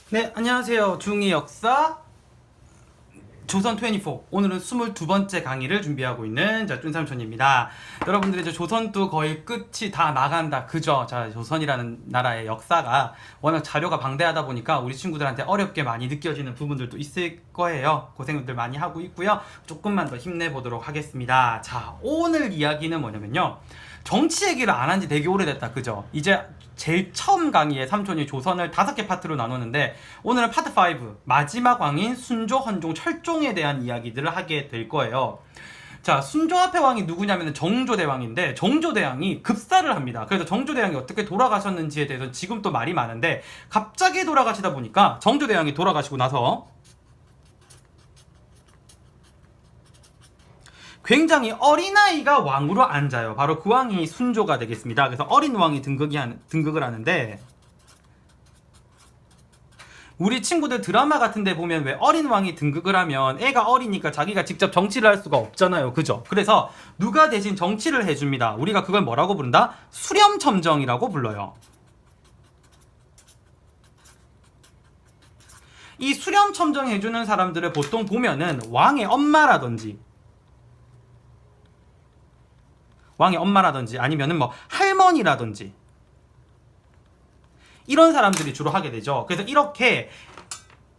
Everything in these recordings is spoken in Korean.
네, 안녕하세요. 중2 역사 조선24. 오늘은 22번째 강의를 준비하고 있는 쭌삼촌입니다. 여러분들이 이제 조선도 거의 끝이 다 나간다. 그죠? 자, 조선이라는 나라의 역사가 워낙 자료가 방대하다 보니까 우리 친구들한테 어렵게 많이 느껴지는 부분들도 있을 거예요. 고생들 많이 하고 있고요. 조금만 더 힘내보도록 하겠습니다. 자, 오늘 이야기는 뭐냐면요. 정치 얘기를 안 한 지 되게 오래됐다. 그죠? 이제 제일 처음 강의에 삼촌이 조선을 5개 파트로 나누는데 오늘은 파트 5 마지막 왕인 순조, 헌종, 철종에 대한 이야기들을 하게 될 거예요. 자, 순조 앞에 왕이 누구냐면 정조대왕인데 정조대왕이 급사를 합니다. 그래서 정조대왕이 어떻게 돌아가셨는지에 대해서 지금 또 말이 많은데 갑자기 돌아가시다 보니까 정조대왕이 돌아가시고 나서 굉장히 어린아이가 왕으로 앉아요. 바로 그 왕이 순조가 되겠습니다. 그래서 어린 왕이 등극을 하는데 우리 친구들 드라마 같은 데 보면 왜 어린 왕이 등극을 하면 애가 어리니까 자기가 직접 정치를 할 수가 없잖아요. 그죠? 그래서 누가 대신 정치를 해줍니다. 우리가 그걸 뭐라고 부른다? 수렴첨정이라고 불러요. 이 수렴첨정 해주는 사람들을 보통 보면은 왕의 엄마라든지 아니면은 뭐 할머니라든지 이런 사람들이 주로 하게 되죠. 그래서 이렇게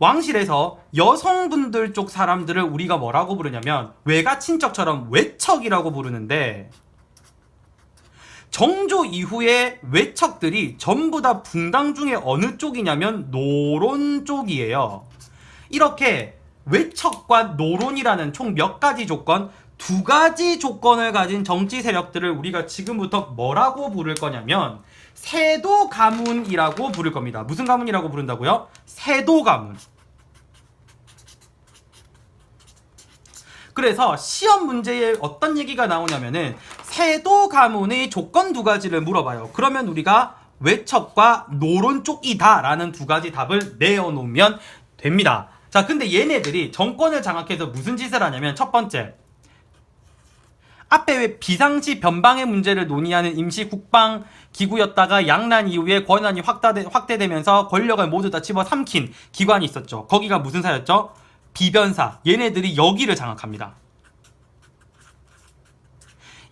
왕실에서 여성분들 쪽 사람들을 우리가 뭐라고 부르냐면 외가 친척처럼 외척이라고 부르는데 정조 이후의 외척들이 전부 다 붕당 중에 어느 쪽이냐면 노론 쪽이에요. 이렇게 외척과 노론이라는 총 몇 가지 조건, 2가지 조건을 가진 정치 세력들을 우리가 지금부터 뭐라고 부를 거냐면 세도 가문이라고 부를 겁니다. 무슨 가문이라고 부른다고요? 세도 가문. 그래서 시험 문제에 어떤 얘기가 나오냐면은 세도 가문의 조건 2가지를 물어봐요. 그러면 우리가 외척과 노론 쪽이다 라는 2가지 답을 내어놓으면 됩니다. 자, 근데 얘네들이 정권을 장악해서 무슨 짓을 하냐면 첫 번째, 앞에 왜 비상시 변방의 문제를 논의하는 임시 국방 기구였다가 양난 이후에 권한이 확대되면서 권력을 모두 다 집어삼킨 기관이 있었죠. 거기가 무슨 사였죠? 비변사. 얘네들이 여기를 장악합니다.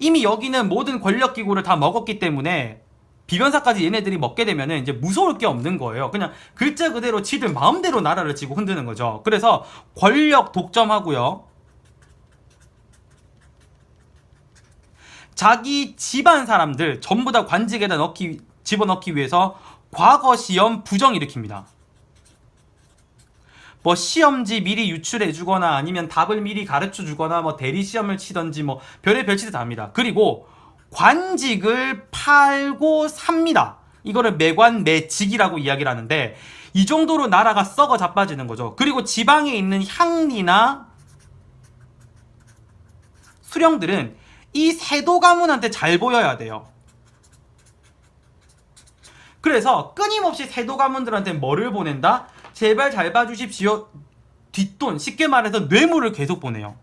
이미 여기는 모든 권력 기구를 다 먹었기 때문에 비변사까지 얘네들이 먹게 되면은 이제 무서울 게 없는 거예요. 그냥 글자 그대로 지들 마음대로 나라를 지고 흔드는 거죠. 그래서 권력 독점하고요. 자기 집안 사람들 전부 다 관직에다 집어넣기 위해서 과거 시험 부정 일으킵니다. 뭐 시험지 미리 유출해주거나 아니면 답을 미리 가르쳐주거나 뭐 대리 시험을 치던지 뭐 별의별 짓을 다 합니다. 그리고 관직을 팔고 삽니다. 이거를 매관 매직이라고 이야기를 하는데 이 정도로 나라가 썩어 자빠지는 거죠. 그리고 지방에 있는 향리나 수령들은 이 세도 가문한테 잘 보여야 돼요. 그래서 끊임없이 세도 가문들한테 뭐를 보낸다? 제발 잘 봐주십시오. 뒷돈, 쉽게 말해서 뇌물을 계속 보내요.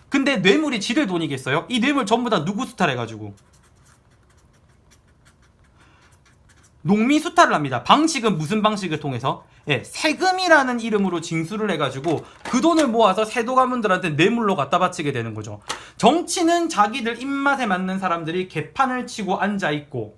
근데 뇌물이 지들 돈이겠어요? 이 뇌물 전부 다 누구 수탈해가지고 농민 수탈을 합니다. 방식은 무슨 방식을 통해서? 예, 세금이라는 이름으로 징수를 해가지고 그 돈을 모아서 세도 가문들한테 뇌물로 갖다 바치게 되는 거죠. 정치는 자기들 입맛에 맞는 사람들이 개판을 치고 앉아있고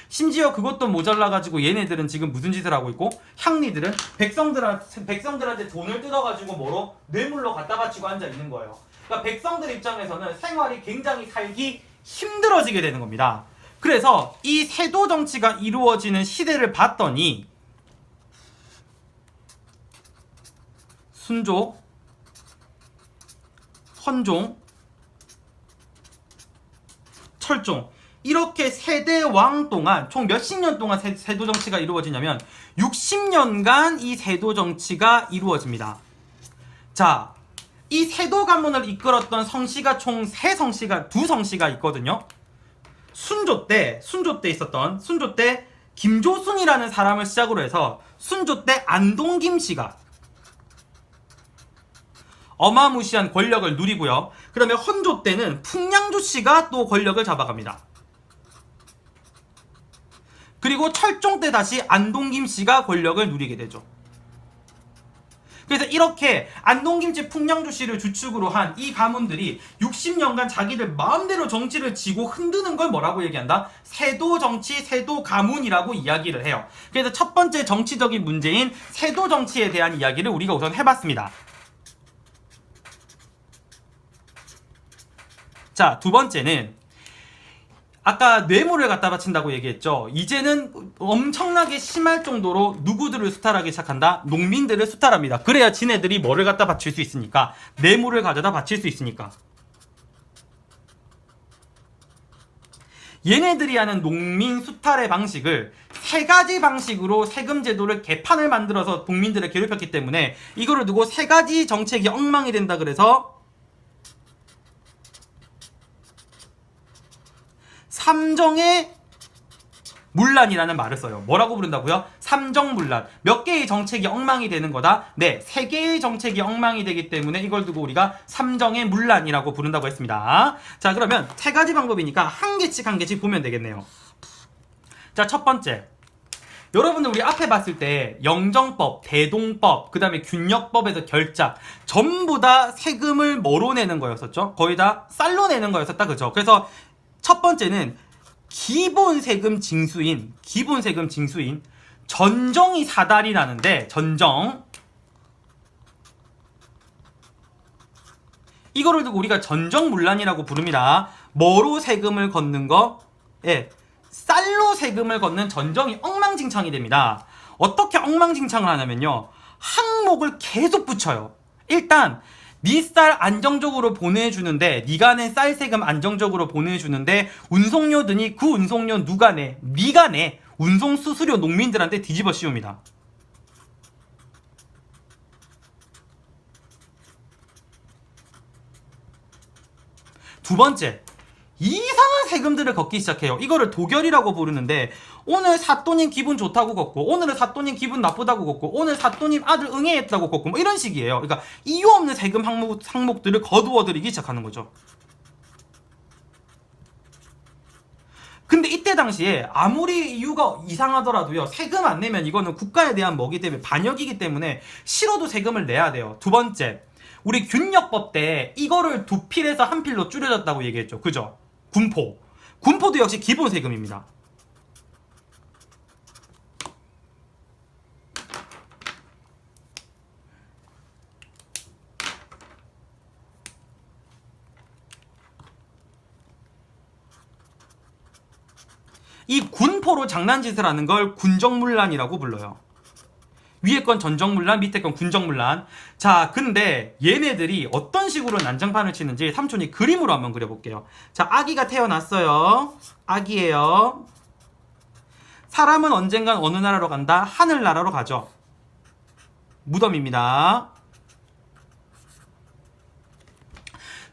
심지어 그것도 모자라가지고 얘네들은 지금 무슨 짓을 하고 있고 향리들은 백성들한테 돈을 뜯어가지고 뭐로? 뇌물로 갖다 바치고 앉아있는 거예요. 그러니까 백성들 입장에서는 생활이 굉장히 살기 힘들어지게 되는 겁니다. 그래서 이 세도 정치가 이루어지는 시대를 봤더니 순조, 헌종, 철종 이렇게 세대 왕 동안 총 몇십 년 동안 세도 정치가 이루어지냐면 60년간 이 세도 정치가 이루어집니다. 자, 이 세도 가문을 이끌었던 성씨가 총 2성씨가 있거든요. 순조 때 김조순이라는 사람을 시작으로 해서 순조 때 안동김 씨가 어마무시한 권력을 누리고요. 그다음에 헌조 때는 풍량주 씨가 또 권력을 잡아갑니다. 그리고 철종 때 다시 안동김 씨가 권력을 누리게 되죠. 그래서 이렇게 안동김씨 풍량주 씨를 주축으로 한 이 가문들이 60년간 자기들 마음대로 정치를 지고 흔드는 걸 뭐라고 얘기한다? 세도 정치, 세도 가문이라고 이야기를 해요. 그래서 첫 번째 정치적인 문제인 세도 정치에 대한 이야기를 우리가 우선 해봤습니다. 자, 두 번째는 아까 뇌물을 갖다 바친다고 얘기했죠. 이제는 엄청나게 심할 정도로 누구들을 수탈하기 시작한다? 농민들을 수탈합니다. 그래야 지네들이 뭐를 갖다 바칠 수 있으니까, 뇌물을 가져다 바칠 수 있으니까. 얘네들이 하는 농민 수탈의 방식을 세 가지 방식으로 세금 제도를 개판을 만들어서 농민들을 괴롭혔기 때문에 이거를 두고 세 가지 정책이 엉망이 된다 그래서 삼정의 문란이라는 말을 써요. 뭐라고 부른다고요? 삼정문란. 몇 개의 정책이 엉망이 되는 거다? 네, 세 개의 정책이 엉망이 되기 때문에 이걸 두고 우리가 삼정의 문란이라고 부른다고 했습니다. 자, 그러면 세 가지 방법이니까 한 개씩 보면 되겠네요. 자, 첫 번째. 여러분들 우리 앞에 봤을 때 영정법, 대동법, 그 다음에 균역법에서 결작 전부 다 세금을 뭐로 내는 거였었죠? 거의 다 쌀로 내는 거였었다, 그죠? 그래서 첫 번째는 기본 세금 징수인 전정이 사달이 나는데, 전정 이거를 두고 우리가 전정문란이라고 부릅니다. 뭐로 세금을 걷는 거? 예, 쌀로 세금을 걷는 전정이 엉망진창이 됩니다. 어떻게 엉망진창을 하냐면요, 항목을 계속 붙여요. 일단 니 쌀 안정적으로 보내주는데, 니가 낸 쌀 세금 안정적으로 보내주는데 운송료 드니 그 운송료 누가 내? 니가 내. 운송 수수료 농민들한테 뒤집어 씌웁니다. 두 번째, 이상한 세금들을 걷기 시작해요. 이거를 도결이라고 부르는데, 오늘 사또님 기분 좋다고 걷고, 오늘은 사또님 기분 나쁘다고 걷고, 오늘 사또님 아들 응애했다고 걷고, 뭐 이런 식이에요. 그러니까 이유 없는 세금 항목들을 거두어들이기 시작하는 거죠. 근데 이때 당시에 아무리 이유가 이상하더라도요, 세금 안 내면 이거는 국가에 대한 뭐기 때문에, 반역이기 때문에 싫어도 세금을 내야 돼요. 두 번째, 우리 균역법 때 이거를 두 필에서 한 필로 줄여졌다고 얘기했죠. 그죠? 군포도 역시 기본 세금입니다. 이 군포로 장난짓을 하는 걸 군정문란이라고 불러요. 위에 건 전정문란, 밑에 건 군정문란. 자, 근데 얘네들이 어떤 식으로 난장판을 치는지 삼촌이 그림으로 한번 그려볼게요. 자, 아기가 태어났어요. 아기예요. 사람은 언젠간 어느 나라로 간다? 하늘나라로 가죠. 무덤입니다.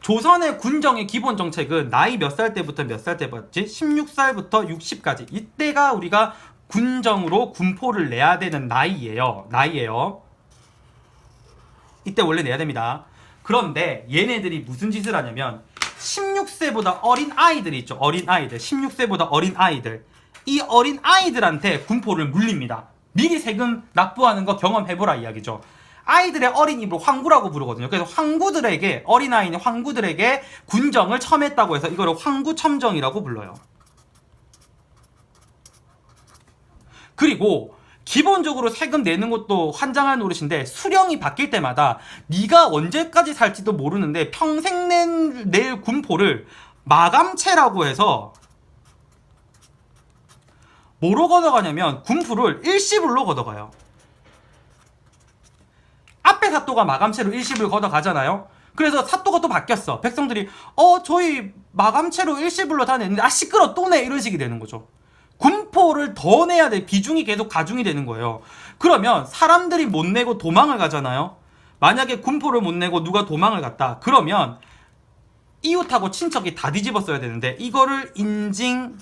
조선의 군정의 기본 정책은 나이 몇 살 때부터 몇 살 때였지? 16살부터 60까지. 이때가 우리가 군정으로 군포를 내야 되는 나이예요. 이때 원래 내야 됩니다. 그런데 얘네들이 무슨 짓을 하냐면 16세보다 어린 아이들이 있죠. 어린 아이들. 16세보다 어린 아이들. 이 어린 아이들한테 군포를 물립니다. 미리 세금 납부하는 거 경험해보라 이야기죠. 아이들의 어린 입으로 황구라고 부르거든요. 그래서 황구들에게, 어린아이인 황구들에게 군정을 첨했다고 해서 이거를 황구첨정이라고 불러요. 그리고 기본적으로 세금 내는 것도 환장할 노릇인데, 수령이 바뀔 때마다 네가 언제까지 살지도 모르는데 평생 낼 군포를 마감체라고 해서 뭐로 걷어가냐면 군포를 일시불로 걷어가요. 앞에 사또가 마감체로 일시불 걷어가잖아요. 그래서 사또가 또 바뀌었어. 백성들이 저희 마감체로 일시불로 다 냈는데 시끄러 또 내, 이런 식이 되는 거죠. 군포를 더 내야 돼. 비중이 계속 가중이 되는 거예요. 그러면 사람들이 못 내고 도망을 가잖아요. 만약에 군포를 못 내고 누가 도망을 갔다, 그러면 이웃하고 친척이 다 뒤집었어야 되는데 이거를 인징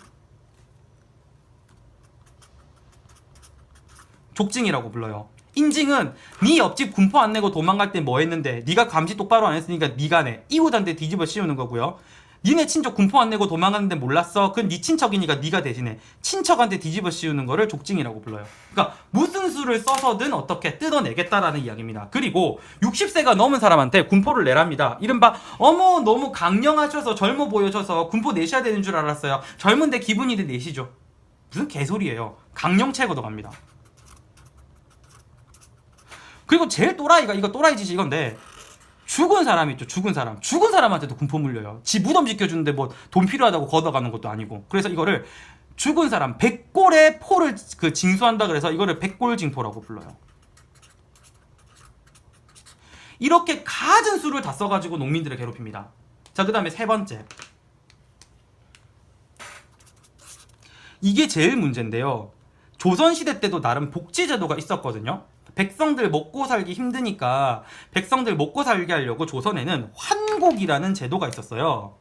족징이라고 불러요. 인징은 네 옆집 군포 안 내고 도망갈 때 뭐 했는데 네가 감시 똑바로 안 했으니까 네가 내. 이웃한테 뒤집어 씌우는 거고요. 니네 친척 군포 안 내고 도망갔는데 몰랐어? 그건 네 친척이니까 네가 대신해. 친척한테 뒤집어 씌우는 거를 족징이라고 불러요. 그러니까 무슨 수를 써서든 어떻게 뜯어내겠다라는 이야기입니다. 그리고 60세가 넘은 사람한테 군포를 내랍니다. 이른바 어머 너무 강령하셔서 젊어 보여져서 군포 내셔야 되는 줄 알았어요. 젊은데 기분이데 내시죠. 무슨 개소리예요. 강령체거도 갑니다. 그리고 제일 또라이가 이거 또라이 짓이 이건데 죽은 사람 있죠. 죽은 사람한테도 군포 물려요. 지 무덤 지켜주는데 뭐 돈 필요하다고 걷어가는 것도 아니고. 그래서 이거를 죽은 사람 100골의 포를 그 징수한다 그래서 이거를 100골 징포라고 불러요. 이렇게 갖은 수를 다 써가지고 농민들을 괴롭힙니다. 자, 그 다음에 세 번째, 이게 제일 문제인데요. 조선시대 때도 나름 복지제도가 있었거든요. 백성들 먹고 살기 힘드니까 백성들 먹고 살게 하려고 조선에는 환곡이라는 제도가 있었어요.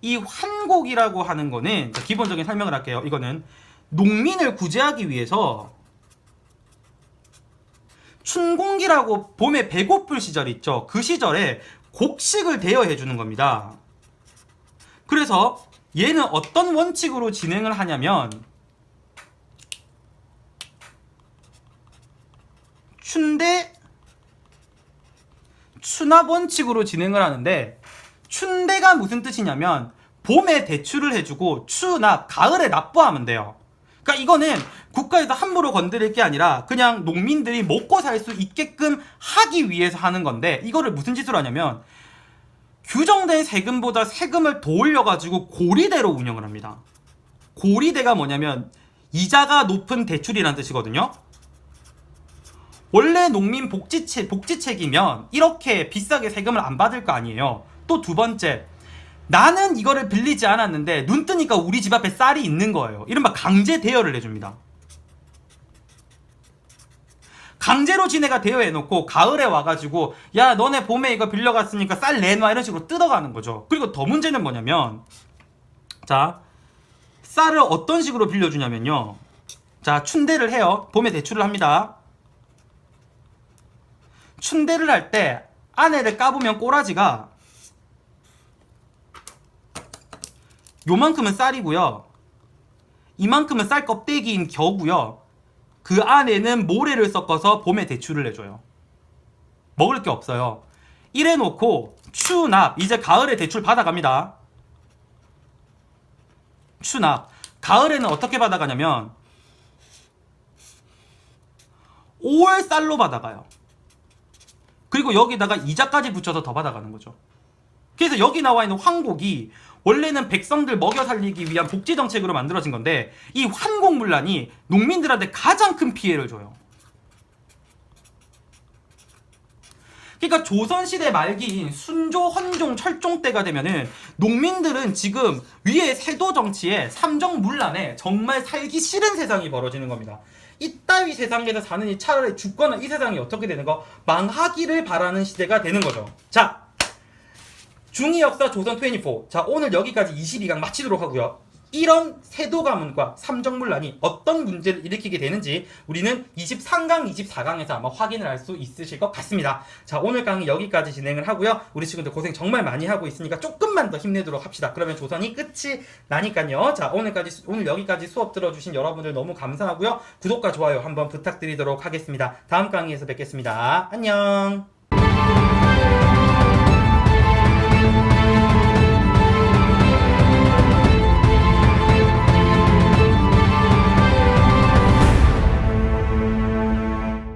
이 환곡이라고 하는 거는 기본적인 설명을 할게요. 이거는 농민을 구제하기 위해서 춘공기라고 봄에 배고플 시절 있죠. 그 시절에 곡식을 대여해 주는 겁니다. 그래서 얘는 어떤 원칙으로 진행을 하냐면 춘대 추납 원칙으로 진행을 하는데, 춘대가 무슨 뜻이냐면 봄에 대출을 해주고 추납, 가을에 납부하면 돼요. 그러니까 이거는 국가에서 함부로 건드릴 게 아니라 그냥 농민들이 먹고 살 수 있게끔 하기 위해서 하는 건데, 이거를 무슨 짓으로 하냐면 규정된 세금보다 세금을 더 올려가지고 고리대로 운영을 합니다. 고리대가 뭐냐면 이자가 높은 대출이라는 뜻이거든요. 원래 농민 복지책이면 이렇게 비싸게 세금을 안 받을 거 아니에요. 또 두 번째, 나는 이거를 빌리지 않았는데 눈 뜨니까 우리 집 앞에 쌀이 있는 거예요. 이른바 강제 대여를 해줍니다. 강제로 지네가 대여해놓고 가을에 와가지고 야 너네 봄에 이거 빌려갔으니까 쌀 내놔 이런 식으로 뜯어가는 거죠. 그리고 더 문제는 뭐냐면, 자, 쌀을 어떤 식으로 빌려주냐면요. 자, 춘대를 해요. 봄에 대출을 합니다. 춘대를 할 때 안에를 까보면 꼬라지가 요만큼은 쌀이고요. 이만큼은 쌀 껍데기인 겨고요. 그 안에는 모래를 섞어서 봄에 대출을 해줘요. 먹을 게 없어요. 이래놓고 추납, 이제 가을에 대출 받아갑니다. 추납, 가을에는 어떻게 받아가냐면 5월 쌀로 받아가요. 그리고 여기다가 이자까지 붙여서 더 받아가는 거죠. 그래서 여기 나와 있는 환곡이 원래는 백성들 먹여 살리기 위한 복지정책으로 만들어진 건데, 이 환곡문란이 농민들한테 가장 큰 피해를 줘요. 그러니까 조선시대 말기인 순조, 헌종, 철종 때가 되면은 농민들은 지금 위에 세도 정치에 삼정문란에 정말 살기 싫은 세상이 벌어지는 겁니다. 이따위 세상에서 사느니 차라리 죽거나 이 세상이 어떻게 되는 거 망하기를 바라는 시대가 되는 거죠. 자, 중위 역사 조선 24. 자, 오늘 여기까지 22강 마치도록 하고요. 이런 세도 가문과 삼정문란이 어떤 문제를 일으키게 되는지 우리는 23강, 24강에서 아마 확인을 할 수 있으실 것 같습니다. 자, 오늘 강의 여기까지 진행을 하고요. 우리 친구들 고생 정말 많이 하고 있으니까 조금만 더 힘내도록 합시다. 그러면 조선이 끝이 나니까요. 자, 오늘 여기까지 수업 들어주신 여러분들 너무 감사하고요. 구독과 좋아요 한번 부탁드리도록 하겠습니다. 다음 강의에서 뵙겠습니다. 안녕.